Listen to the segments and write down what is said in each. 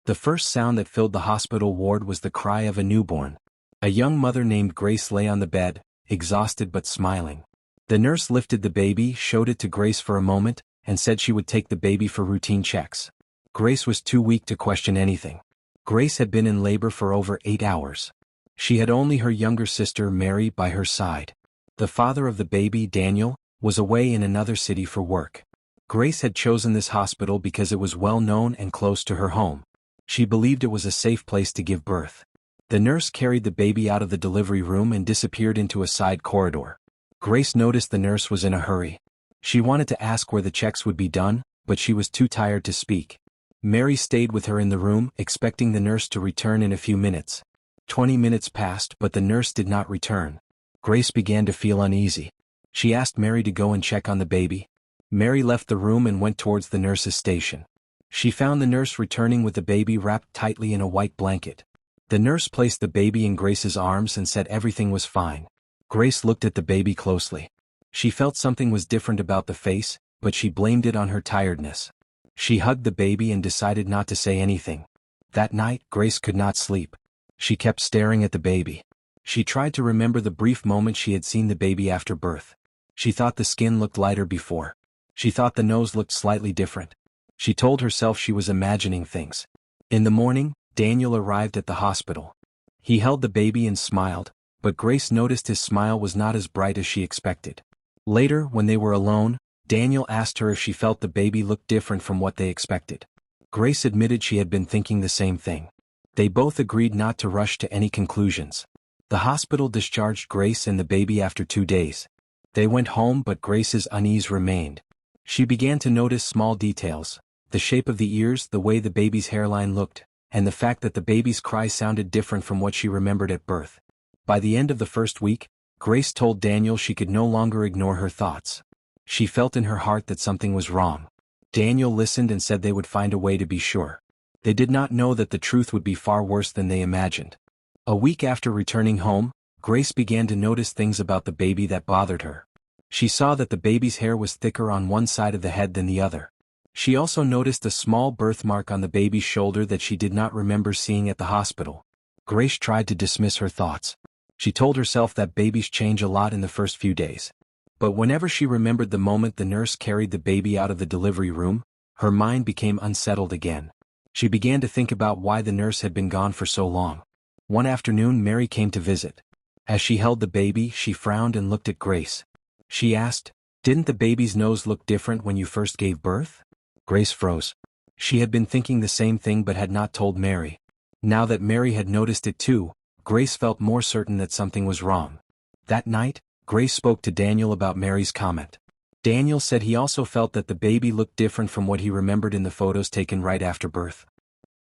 The first sound that filled the hospital ward was the cry of a newborn. A young mother named Grace lay on the bed, exhausted but smiling. The nurse lifted the baby, showed it to Grace for a moment, and said she would take the baby for routine checks. Grace was too weak to question anything. Grace had been in labor for over 8 hours. She had only her younger sister Mary by her side. The father of the baby, Daniel, was away in another city for work. Grace had chosen this hospital because it was well known and close to her home. She believed it was a safe place to give birth. The nurse carried the baby out of the delivery room and disappeared into a side corridor. Grace noticed the nurse was in a hurry. She wanted to ask where the checks would be done, but she was too tired to speak. Mary stayed with her in the room, expecting the nurse to return in a few minutes. 20 minutes passed, but the nurse did not return. Grace began to feel uneasy. She asked Mary to go and check on the baby. Mary left the room and went towards the nurse's station. She found the nurse returning with the baby wrapped tightly in a white blanket. The nurse placed the baby in Grace's arms and said everything was fine. Grace looked at the baby closely. She felt something was different about the face, but she blamed it on her tiredness. She hugged the baby and decided not to say anything. That night, Grace could not sleep. She kept staring at the baby. She tried to remember the brief moment she had seen the baby after birth. She thought the skin looked lighter before. She thought the nose looked slightly different. She told herself she was imagining things. In the morning, Daniel arrived at the hospital. He held the baby and smiled, but Grace noticed his smile was not as bright as she expected. Later, when they were alone, Daniel asked her if she felt the baby looked different from what they expected. Grace admitted she had been thinking the same thing. They both agreed not to rush to any conclusions. The hospital discharged Grace and the baby after 2 days. They went home, but Grace's unease remained. She began to notice small details: the shape of the ears, the way the baby's hairline looked, and the fact that the baby's cry sounded different from what she remembered at birth. By the end of the first week, Grace told Daniel she could no longer ignore her thoughts. She felt in her heart that something was wrong. Daniel listened and said they would find a way to be sure. They did not know that the truth would be far worse than they imagined. A week after returning home, Grace began to notice things about the baby that bothered her. She saw that the baby's hair was thicker on one side of the head than the other. She also noticed a small birthmark on the baby's shoulder that she did not remember seeing at the hospital. Grace tried to dismiss her thoughts. She told herself that babies change a lot in the first few days. But whenever she remembered the moment the nurse carried the baby out of the delivery room, her mind became unsettled again. She began to think about why the nurse had been gone for so long. One afternoon, Mary came to visit. As she held the baby, she frowned and looked at Grace. She asked, "Didn't the baby's nose look different when you first gave birth?" Grace froze. She had been thinking the same thing but had not told Mary. Now that Mary had noticed it too, Grace felt more certain that something was wrong. That night, Grace spoke to Daniel about Mary's comment. Daniel said he also felt that the baby looked different from what he remembered in the photos taken right after birth.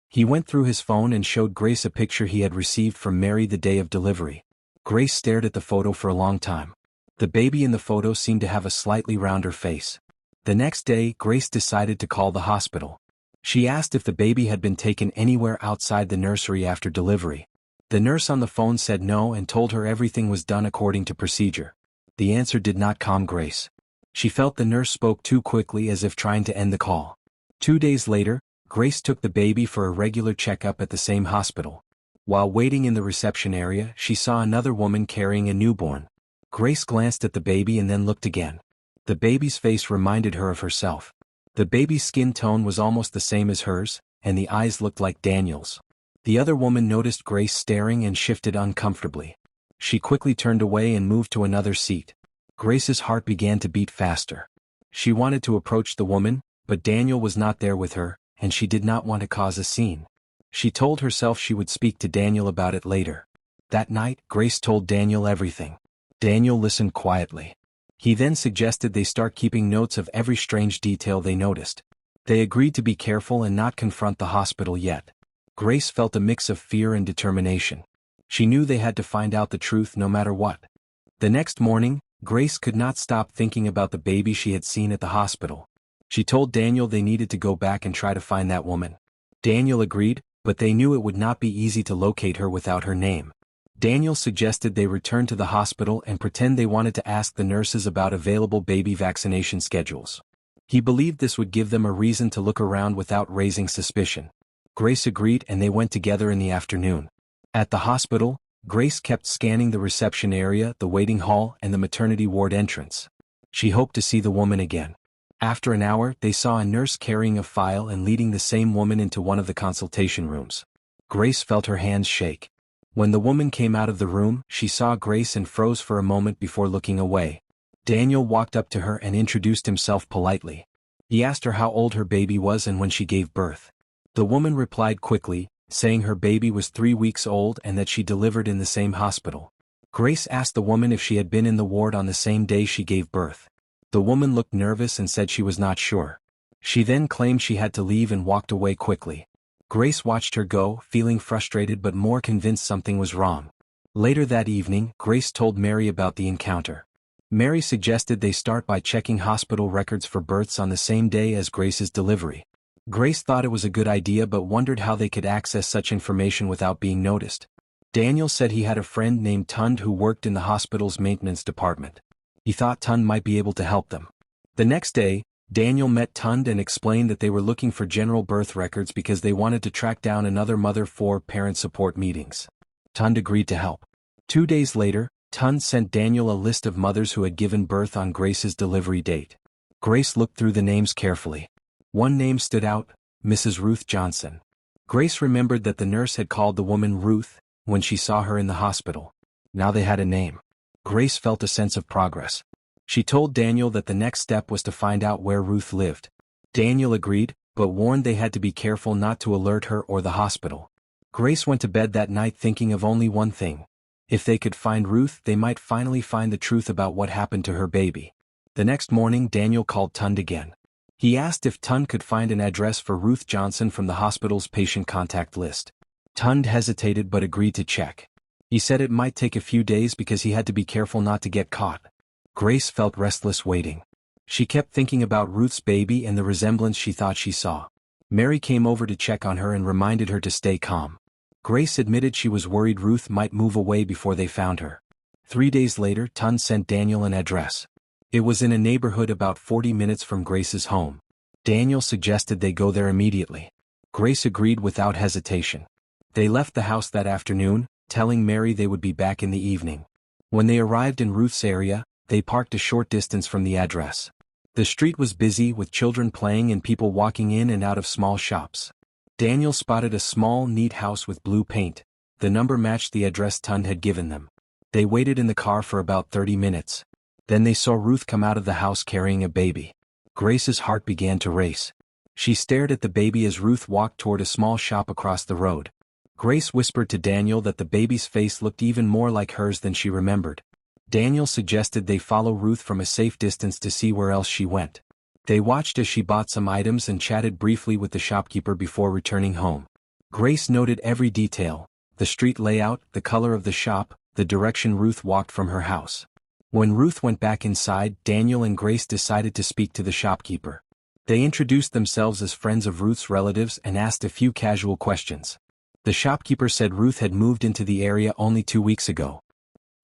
He went through his phone and showed Grace a picture he had received from Mary the day of delivery. Grace stared at the photo for a long time. The baby in the photo seemed to have a slightly rounder face. The next day, Grace decided to call the hospital. She asked if the baby had been taken anywhere outside the nursery after delivery. The nurse on the phone said no and told her everything was done according to procedure. The answer did not calm Grace. She felt the nurse spoke too quickly, as if trying to end the call. 2 days later, Grace took the baby for a regular checkup at the same hospital. While waiting in the reception area, she saw another woman carrying a newborn. Grace glanced at the baby and then looked again. The baby's face reminded her of herself. The baby's skin tone was almost the same as hers, and the eyes looked like Daniel's. The other woman noticed Grace staring and shifted uncomfortably. She quickly turned away and moved to another seat. Grace's heart began to beat faster. She wanted to approach the woman, but Daniel was not there with her, and she did not want to cause a scene. She told herself she would speak to Daniel about it later. That night, Grace told Daniel everything. Daniel listened quietly. He then suggested they start keeping notes of every strange detail they noticed. They agreed to be careful and not confront the hospital yet. Grace felt a mix of fear and determination. She knew they had to find out the truth no matter what. The next morning, Grace could not stop thinking about the baby she had seen at the hospital. She told Daniel they needed to go back and try to find that woman. Daniel agreed, but they knew it would not be easy to locate her without her name. Daniel suggested they return to the hospital and pretend they wanted to ask the nurses about available baby vaccination schedules. He believed this would give them a reason to look around without raising suspicion. Grace agreed and they went together in the afternoon. At the hospital, Grace kept scanning the reception area, the waiting hall, and the maternity ward entrance. She hoped to see the woman again. After an hour, they saw a nurse carrying a file and leading the same woman into one of the consultation rooms. Grace felt her hands shake. When the woman came out of the room, she saw Grace and froze for a moment before looking away. Daniel walked up to her and introduced himself politely. He asked her how old her baby was and when she gave birth. The woman replied quickly, saying her baby was 3 weeks old and that she delivered in the same hospital. Grace asked the woman if she had been in the ward on the same day she gave birth. The woman looked nervous and said she was not sure. She then claimed she had to leave and walked away quickly. Grace watched her go, feeling frustrated but more convinced something was wrong. Later that evening, Grace told Mary about the encounter. Mary suggested they start by checking hospital records for births on the same day as Grace's delivery. Grace thought it was a good idea but wondered how they could access such information without being noticed. Daniel said he had a friend named Tund who worked in the hospital's maintenance department. He thought Tund might be able to help them. The next day, Daniel met Tund and explained that they were looking for general birth records because they wanted to track down another mother for parent support meetings. Tund agreed to help. 2 days later, Tund sent Daniel a list of mothers who had given birth on Grace's delivery date. Grace looked through the names carefully. One name stood out, Mrs. Ruth Johnson. Grace remembered that the nurse had called the woman Ruth when she saw her in the hospital. Now they had a name. Grace felt a sense of progress. She told Daniel that the next step was to find out where Ruth lived. Daniel agreed, but warned they had to be careful not to alert her or the hospital. Grace went to bed that night thinking of only one thing. If they could find Ruth, they might finally find the truth about what happened to her baby. The next morning, Daniel called Tund again. He asked if Tund could find an address for Ruth Johnson from the hospital's patient contact list. Tund hesitated but agreed to check. He said it might take a few days because he had to be careful not to get caught. Grace felt restless waiting. She kept thinking about Ruth's baby and the resemblance she thought she saw. Mary came over to check on her and reminded her to stay calm. Grace admitted she was worried Ruth might move away before they found her. 3 days later, Tund sent Daniel an address. It was in a neighborhood about 40 minutes from Grace's home. Daniel suggested they go there immediately. Grace agreed without hesitation. They left the house that afternoon, telling Mary they would be back in the evening. When they arrived in Ruth's area, they parked a short distance from the address. The street was busy with children playing and people walking in and out of small shops. Daniel spotted a small, neat house with blue paint. The number matched the address Tund had given them. They waited in the car for about 30 minutes. Then they saw Ruth come out of the house carrying a baby. Grace's heart began to race. She stared at the baby as Ruth walked toward a small shop across the road. Grace whispered to Daniel that the baby's face looked even more like hers than she remembered. Daniel suggested they follow Ruth from a safe distance to see where else she went. They watched as she bought some items and chatted briefly with the shopkeeper before returning home. Grace noted every detail: the street layout, the color of the shop, the direction Ruth walked from her house. When Ruth went back inside, Daniel and Grace decided to speak to the shopkeeper. They introduced themselves as friends of Ruth's relatives and asked a few casual questions. The shopkeeper said Ruth had moved into the area only 2 weeks ago.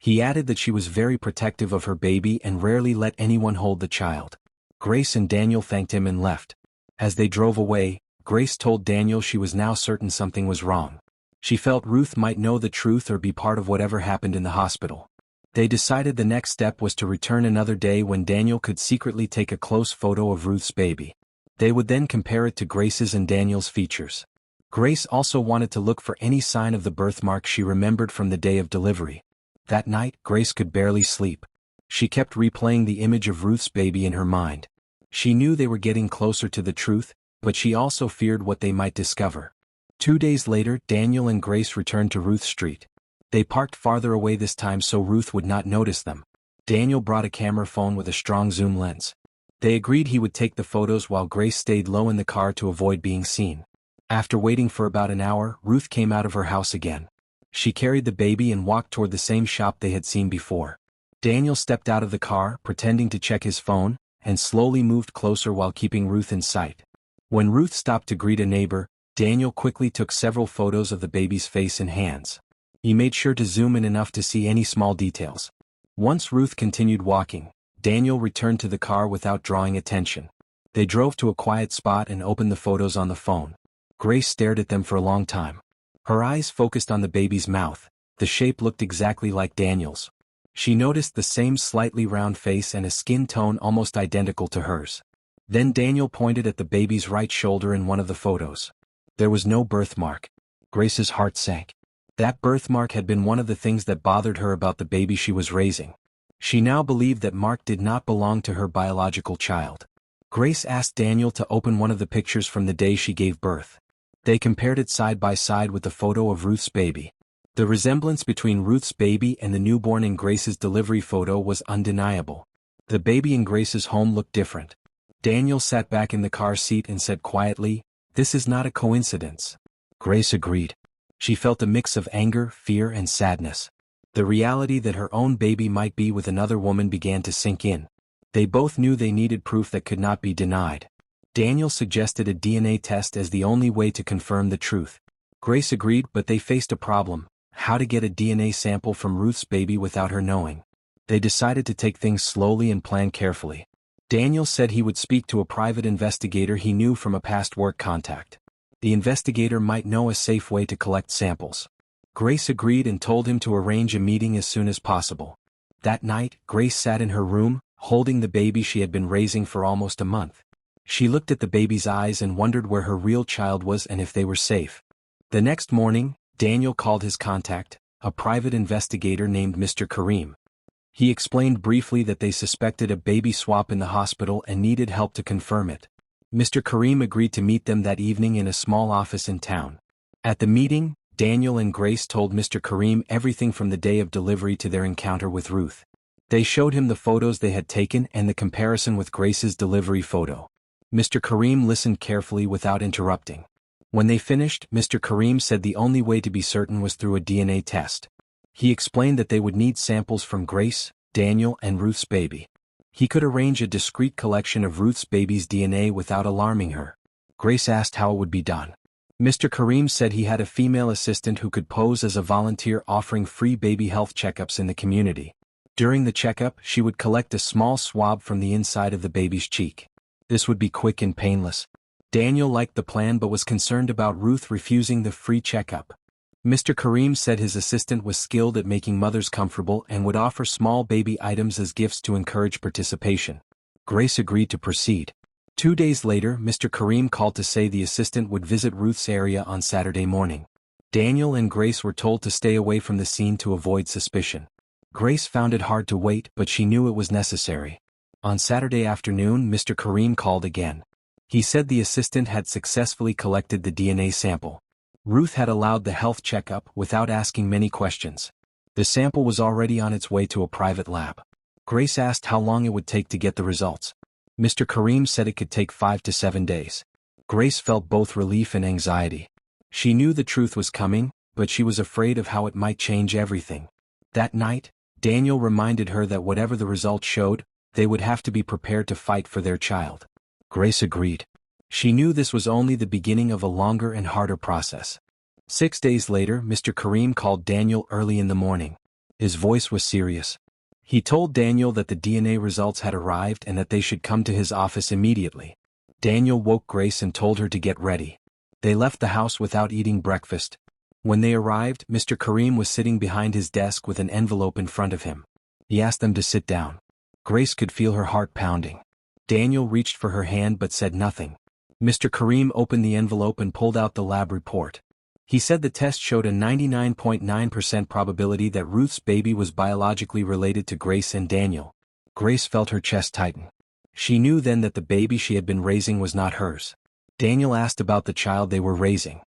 He added that she was very protective of her baby and rarely let anyone hold the child. Grace and Daniel thanked him and left. As they drove away, Grace told Daniel she was now certain something was wrong. She felt Ruth might know the truth or be part of whatever happened in the hospital. They decided the next step was to return another day when Daniel could secretly take a close photo of Ruth's baby. They would then compare it to Grace's and Daniel's features. Grace also wanted to look for any sign of the birthmark she remembered from the day of delivery. That night, Grace could barely sleep. She kept replaying the image of Ruth's baby in her mind. She knew they were getting closer to the truth, but she also feared what they might discover. 2 days later, Daniel and Grace returned to Ruth Street. They parked farther away this time so Ruth would not notice them. Daniel brought a camera phone with a strong zoom lens. They agreed he would take the photos while Grace stayed low in the car to avoid being seen. After waiting for about an hour, Ruth came out of her house again. She carried the baby and walked toward the same shop they had seen before. Daniel stepped out of the car, pretending to check his phone, and slowly moved closer while keeping Ruth in sight. When Ruth stopped to greet a neighbor, Daniel quickly took several photos of the baby's face and hands. He made sure to zoom in enough to see any small details. Once Ruth continued walking, Daniel returned to the car without drawing attention. They drove to a quiet spot and opened the photos on the phone. Grace stared at them for a long time. Her eyes focused on the baby's mouth. The shape looked exactly like Daniel's. She noticed the same slightly round face and a skin tone almost identical to hers. Then Daniel pointed at the baby's right shoulder in one of the photos. There was no birthmark. Grace's heart sank. That birthmark had been one of the things that bothered her about the baby she was raising. She now believed that mark did not belong to her biological child. Grace asked Daniel to open one of the pictures from the day she gave birth. They compared it side by side with the photo of Ruth's baby. The resemblance between Ruth's baby and the newborn in Grace's delivery photo was undeniable. The baby in Grace's home looked different. Daniel sat back in the car seat and said quietly, "This is not a coincidence." Grace agreed. She felt a mix of anger, fear, and sadness. The reality that her own baby might be with another woman began to sink in. They both knew they needed proof that could not be denied. Daniel suggested a DNA test as the only way to confirm the truth. Grace agreed, but they faced a problem: how to get a DNA sample from Ruth's baby without her knowing. They decided to take things slowly and plan carefully. Daniel said he would speak to a private investigator he knew from a past work contact. The investigator might know a safe way to collect samples. Grace agreed and told him to arrange a meeting as soon as possible. That night, Grace sat in her room, holding the baby she had been raising for almost a month. She looked at the baby's eyes and wondered where her real child was and if they were safe. The next morning, Daniel called his contact, a private investigator named Mr. Kareem. He explained briefly that they suspected a baby swap in the hospital and needed help to confirm it. Mr. Kareem agreed to meet them that evening in a small office in town. At the meeting, Daniel and Grace told Mr. Kareem everything from the day of delivery to their encounter with Ruth. They showed him the photos they had taken and the comparison with Grace's delivery photo. Mr. Kareem listened carefully without interrupting. When they finished, Mr. Kareem said the only way to be certain was through a DNA test. He explained that they would need samples from Grace, Daniel, and Ruth's baby. He could arrange a discreet collection of Ruth's baby's DNA without alarming her. Grace asked how it would be done. Mr. Kareem said he had a female assistant who could pose as a volunteer offering free baby health checkups in the community. During the checkup, she would collect a small swab from the inside of the baby's cheek. This would be quick and painless. Daniel liked the plan but was concerned about Ruth refusing the free checkup. Mr. Kareem said his assistant was skilled at making mothers comfortable and would offer small baby items as gifts to encourage participation. Grace agreed to proceed. 2 days later, Mr. Kareem called to say the assistant would visit Ruth's area on Saturday morning. Daniel and Grace were told to stay away from the scene to avoid suspicion. Grace found it hard to wait, but she knew it was necessary. On Saturday afternoon, Mr. Kareem called again. He said the assistant had successfully collected the DNA sample. Ruth had allowed the health checkup without asking many questions. The sample was already on its way to a private lab. Grace asked how long it would take to get the results. Mr. Kareem said it could take 5 to 7 days. Grace felt both relief and anxiety. She knew the truth was coming, but she was afraid of how it might change everything. That night, Daniel reminded her that whatever the results showed, they would have to be prepared to fight for their child. Grace agreed. She knew this was only the beginning of a longer and harder process. 6 days later, Mr. Kareem called Daniel early in the morning. His voice was serious. He told Daniel that the DNA results had arrived and that they should come to his office immediately. Daniel woke Grace and told her to get ready. They left the house without eating breakfast. When they arrived, Mr. Kareem was sitting behind his desk with an envelope in front of him. He asked them to sit down. Grace could feel her heart pounding. Daniel reached for her hand but said nothing. Mr. Kareem opened the envelope and pulled out the lab report. He said the test showed a 99.9% probability that Ruth's baby was biologically related to Grace and Daniel. Grace felt her chest tighten. She knew then that the baby she had been raising was not hers. Daniel asked about the child they were raising.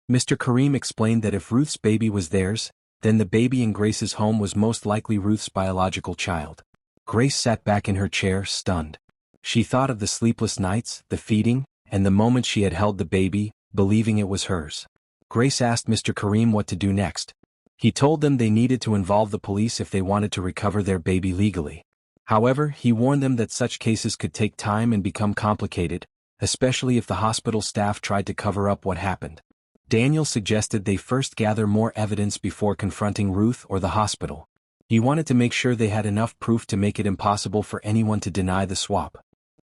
Mr. Kareem explained that if Ruth's baby was theirs, then the baby in Grace's home was most likely Ruth's biological child. Grace sat back in her chair, stunned. She thought of the sleepless nights, the feeding, and the moment she had held the baby, believing it was hers. Grace asked Mr. Kareem what to do next. He told them they needed to involve the police if they wanted to recover their baby legally. However, he warned them that such cases could take time and become complicated, especially if the hospital staff tried to cover up what happened. Daniel suggested they first gather more evidence before confronting Ruth or the hospital. He wanted to make sure they had enough proof to make it impossible for anyone to deny the swap.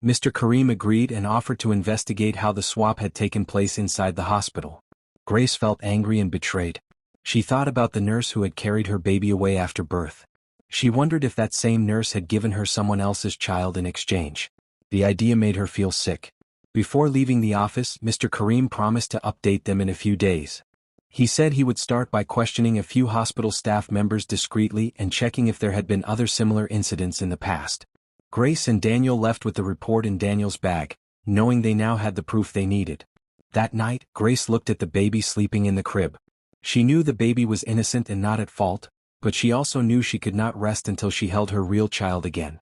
Mr. Kareem agreed and offered to investigate how the swap had taken place inside the hospital. Grace felt angry and betrayed. She thought about the nurse who had carried her baby away after birth. She wondered if that same nurse had given her someone else's child in exchange. The idea made her feel sick. Before leaving the office, Mr. Kareem promised to update them in a few days. He said he would start by questioning a few hospital staff members discreetly and checking if there had been other similar incidents in the past. Grace and Daniel left with the report in Daniel's bag, knowing they now had the proof they needed. That night, Grace looked at the baby sleeping in the crib. She knew the baby was innocent and not at fault, but she also knew she could not rest until she held her real child again.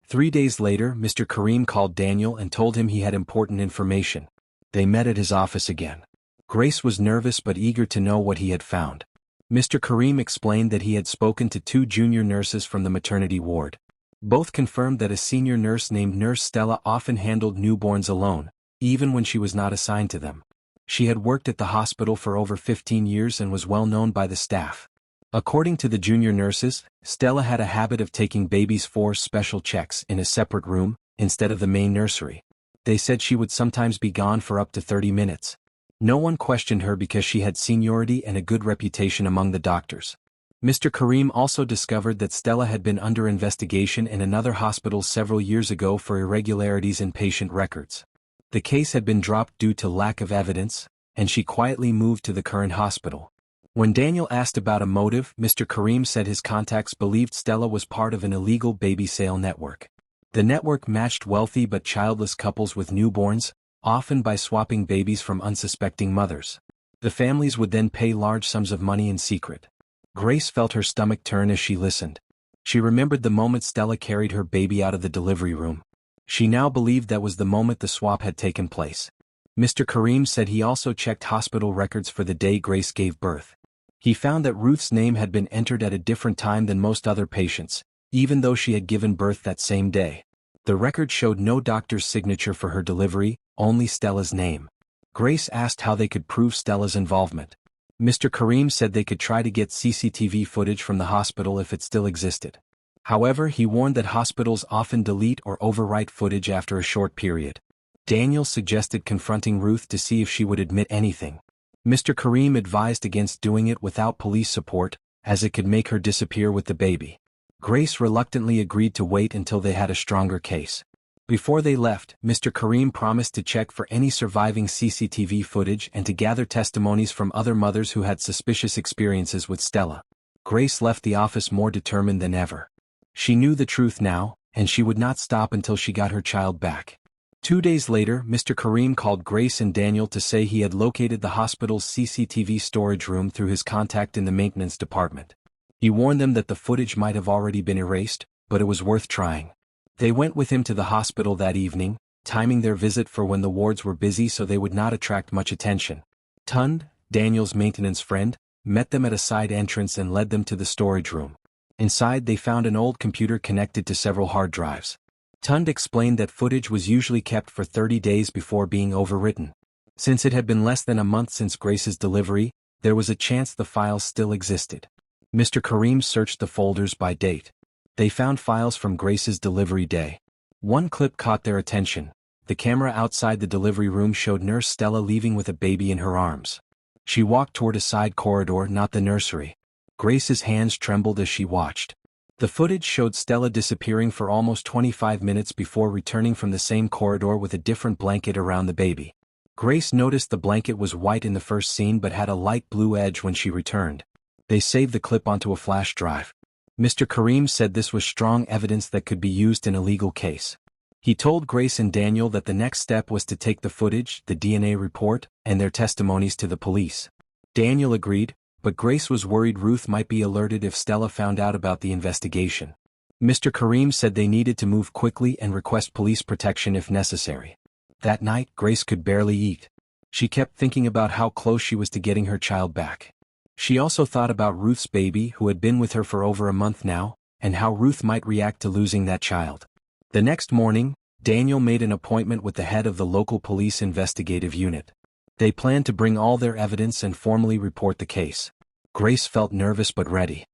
3 days later, Mr. Kareem called Daniel and told him he had important information. They met at his office again. Grace was nervous but eager to know what he had found. Mr. Kareem explained that he had spoken to 2 junior nurses from the maternity ward. Both confirmed that a senior nurse named Nurse Stella often handled newborns alone, even when she was not assigned to them. She had worked at the hospital for over 15 years and was well known by the staff. According to the junior nurses, Stella had a habit of taking babies for special checks in a separate room, instead of the main nursery. They said she would sometimes be gone for up to 30 minutes. No one questioned her because she had seniority and a good reputation among the doctors. Mr. Kareem also discovered that Stella had been under investigation in another hospital several years ago for irregularities in patient records. The case had been dropped due to lack of evidence, and she quietly moved to the current hospital. When Daniel asked about a motive, Mr. Kareem said his contacts believed Stella was part of an illegal baby sale network. The network matched wealthy but childless couples with newborns, often by swapping babies from unsuspecting mothers. The families would then pay large sums of money in secret. Grace felt her stomach turn as she listened. She remembered the moment Stella carried her baby out of the delivery room. She now believed that was the moment the swap had taken place. Mr. Kareem said he also checked hospital records for the day Grace gave birth. He found that Ruth's name had been entered at a different time than most other patients, even though she had given birth that same day. The record showed no doctor's signature for her delivery, only Stella's name. Grace asked how they could prove Stella's involvement. Mr. Kareem said they could try to get CCTV footage from the hospital if it still existed. However, he warned that hospitals often delete or overwrite footage after a short period. Daniel suggested confronting Ruth to see if she would admit anything. Mr. Kareem advised against doing it without police support, as it could make her disappear with the baby. Grace reluctantly agreed to wait until they had a stronger case. Before they left, Mr. Kareem promised to check for any surviving CCTV footage and to gather testimonies from other mothers who had suspicious experiences with Stella. Grace left the office more determined than ever. She knew the truth now, and she would not stop until she got her child back. 2 days later, Mr. Kareem called Grace and Daniel to say he had located the hospital's CCTV storage room through his contact in the maintenance department. He warned them that the footage might have already been erased, but it was worth trying. They went with him to the hospital that evening, timing their visit for when the wards were busy so they would not attract much attention. Tund, Daniel's maintenance friend, met them at a side entrance and led them to the storage room. Inside they found an old computer connected to several hard drives. Tund explained that footage was usually kept for 30 days before being overwritten. Since it had been less than a month since Grace's delivery, there was a chance the files still existed. Mr. Kareem searched the folders by date. They found files from Grace's delivery day. One clip caught their attention. The camera outside the delivery room showed Nurse Stella leaving with a baby in her arms. She walked toward a side corridor, not the nursery. Grace's hands trembled as she watched. The footage showed Stella disappearing for almost 25 minutes before returning from the same corridor with a different blanket around the baby. Grace noticed the blanket was white in the first scene but had a light blue edge when she returned. They saved the clip onto a flash drive. Mr. Kareem said this was strong evidence that could be used in a legal case. He told Grace and Daniel that the next step was to take the footage, the DNA report, and their testimonies to the police. Daniel agreed, but Grace was worried Ruth might be alerted if Stella found out about the investigation. Mr. Kareem said they needed to move quickly and request police protection if necessary. That night, Grace could barely eat. She kept thinking about how close she was to getting her child back. She also thought about Ruth's baby, who had been with her for over a month now, and how Ruth might react to losing that child. The next morning, Daniel made an appointment with the head of the local police investigative unit. They planned to bring all their evidence and formally report the case. Grace felt nervous but ready.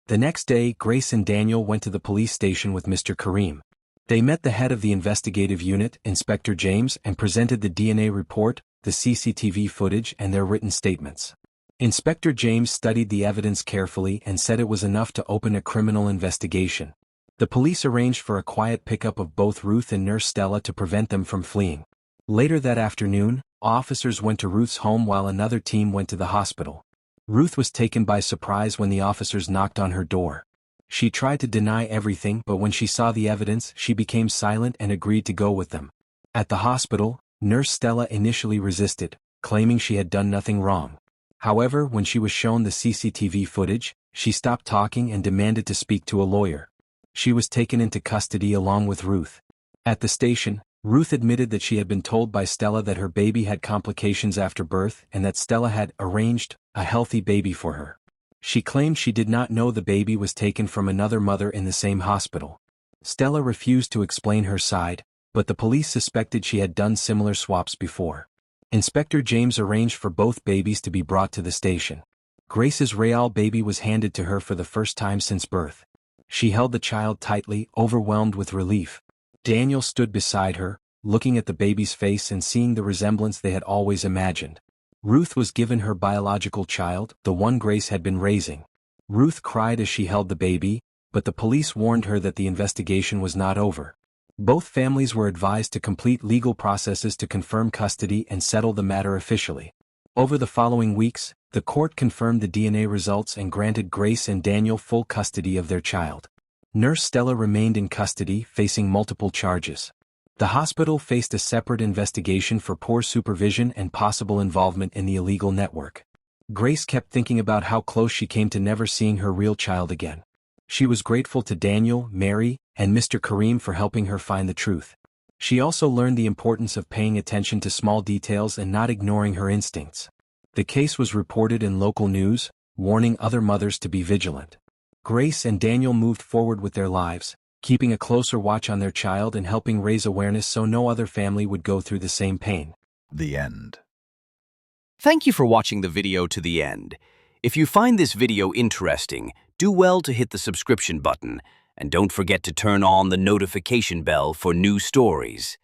The next day, Grace and Daniel went to the police station with Mr. Kareem. They met the head of the investigative unit, Inspector James, and presented the DNA report, the CCTV footage, and their written statements. Inspector James studied the evidence carefully and said it was enough to open a criminal investigation. The police arranged for a quiet pickup of both Ruth and Nurse Stella to prevent them from fleeing. Later that afternoon, officers went to Ruth's home while another team went to the hospital. Ruth was taken by surprise when the officers knocked on her door. She tried to deny everything, but when she saw the evidence, she became silent and agreed to go with them. At the hospital, Nurse Stella initially resisted, claiming she had done nothing wrong. However, when she was shown the CCTV footage, she stopped talking and demanded to speak to a lawyer. She was taken into custody along with Ruth. At the station, Ruth admitted that she had been told by Stella that her baby had complications after birth and that Stella had arranged a healthy baby for her. She claimed she did not know the baby was taken from another mother in the same hospital. Stella refused to explain her side, but the police suspected she had done similar swaps before. Inspector James arranged for both babies to be brought to the station. Grace's real baby was handed to her for the first time since birth. She held the child tightly, overwhelmed with relief. Daniel stood beside her, looking at the baby's face and seeing the resemblance they had always imagined. Ruth was given her biological child, the one Grace had been raising. Ruth cried as she held the baby, but the police warned her that the investigation was not over. Both families were advised to complete legal processes to confirm custody and settle the matter officially. Over the following weeks, the court confirmed the DNA results and granted Grace and Daniel full custody of their child. Nurse Stella remained in custody, facing multiple charges. The hospital faced a separate investigation for poor supervision and possible involvement in the illegal network. Grace kept thinking about how close she came to never seeing her real child again. She was grateful to Daniel, Mary, and Mr. Kareem for helping her find the truth. She also learned the importance of paying attention to small details and not ignoring her instincts. The case was reported in local news, warning other mothers to be vigilant. Grace and Daniel moved forward with their lives, keeping a closer watch on their child and helping raise awareness so no other family would go through the same pain. The end. Thank you for watching the video to the end. If you find this video interesting, do well to hit the subscription button, and don't forget to turn on the notification bell for new stories.